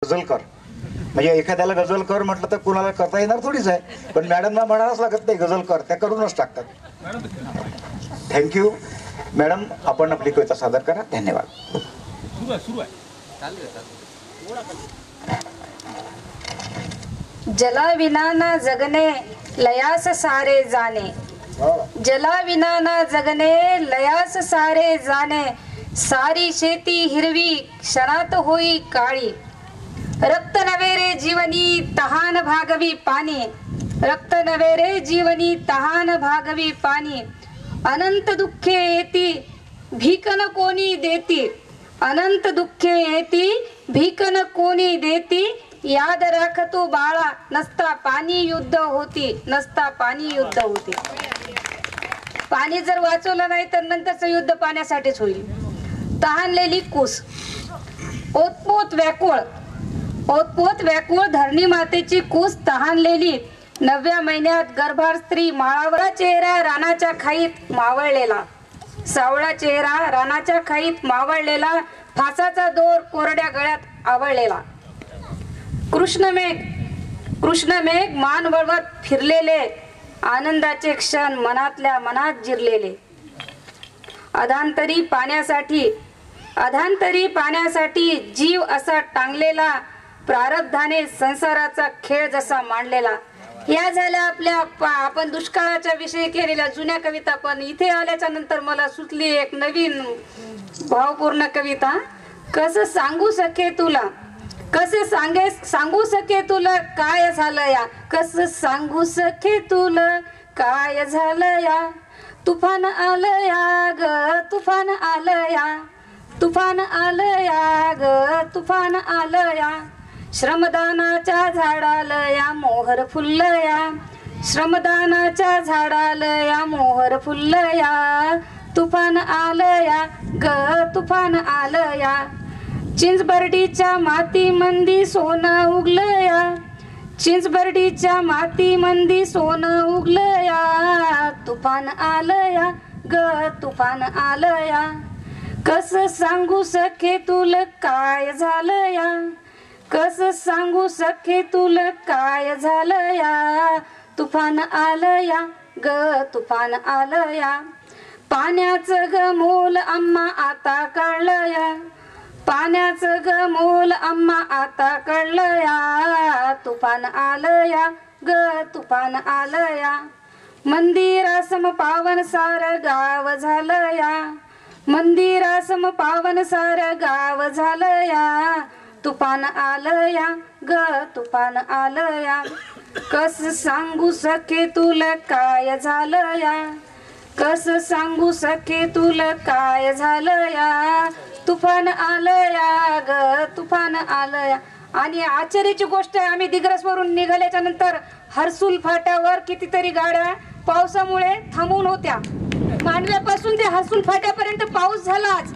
गझल कर. म्हणजे एखाद्याला गझल कर म्हटलं तर कुणाला करता येणार थोडीच आहे, पण मॅडमना म्हणावंच लागत नाही गझल कर, त्या करूनच टाकतात. थँक्यू मॅडम, आपण आपली कविता सादर करा. धन्यवाद. जला विना ना जगणे लयास सारे जाणे, जला विना ना जगणे लयास सारे जाणे, सारी शेती हिरवी क्षणात होई काळी, रक्त नवे रे जीवनी तहान भागवी पाणी, रक्त नवे रे जीवनी तहान भागवी पाणी, अनंत दुःखे येती भीकन कोणी देती, अनंत दुःखे येती भीकन कोणी देती, याद राख तू बाळा नसता पाणी युद्ध होती, नसता पाणी युद्ध होती. पाणी जर वाचवलं नाही तर नंतरचं युद्ध पाण्यासाठीच होईल. तहानलेली कूस ओतपोत व्याकुळ, ओतपोत व्याकुळ धरणी मातेची कूस तहानलेली, 9व्या महिन्यात गर्भार स्त्री माळावर, चेहरा रानाच्या खाईत मावळलेला, सावळा चेहरा रानाच्या खाईत मावळलेला, फासाचा दोर कोरड्या गळ्यात आवळलेला. कृष्णमेघ, कृष्णमेघ मान वळवत फिरलेले, आनंदाचे क्षण मनातल्या मनात जिरलेले, अधांतरी पाण्यासाठी, अधांतरी पाण्यासाठी जीव असा टांगलेला, प्रारब्धाने संसाराचा खेळ जसा मांडलेला. या झाल्या आपल्या आपण दुष्काळाच्या विषयी केलेल्या जुन्या कविता. पण इथे आल्याच्या नंतर मला सुचली एक नवीन भावपूर्ण कविता. कसं सांगू सके तुला, कसे सांगू सके तुला काय झालं या, कसं सांगू सके तुला काय झालं या, तुफान आलं या ग तुफान आलं या, तुफान आलं या ग तुफान आलं या, श्रमदानाच्या झाडाला या मोहर फुललं या, श्रमदानाच्या झाडाला या मोहर फुललं या, तुफान आलं या ग तुफान आलं या, चिंचबर्डीच्या माती मंदी सोनं उगलं या, चिंचबर्डीच्या माती मंदी सोनं उगलं या, तुफान आलं या ग तुफान आलं या, कसं सांगू सखे तुला काय झालं या, कसं सांगू सखे तुला काय झालं या, तुफान आलं या ग तुफान आलं या, पाण्याचं ग मोल आम्हा आता कळलं या, पाण्याचं ग मोल आम्हा आता कळलं या, तुफान आलं या ग तुफान आलं या, मंदिरासम पावन सार गाव झालं या, मंदिरासम पावन सार गाव झालं या, तुफान आलं या ग तुफान आलं या, कसं सांगू सखे तुला काय झालं या, कसं सांगू सखे तुला काय झालं या, तुफान आलं या ग तुफान आलं या. आणि आश्चर्याची गोष्ट आहे, आम्ही दिग्रसवरून निघाल्याच्या नंतर हर्सुल फाट्यावर कितीतरी गाड्या पावसामुळे थांबून होत्या. मांडव्यापासून ते हर्सुल फाट्यापर्यंत पाऊस झाला आज.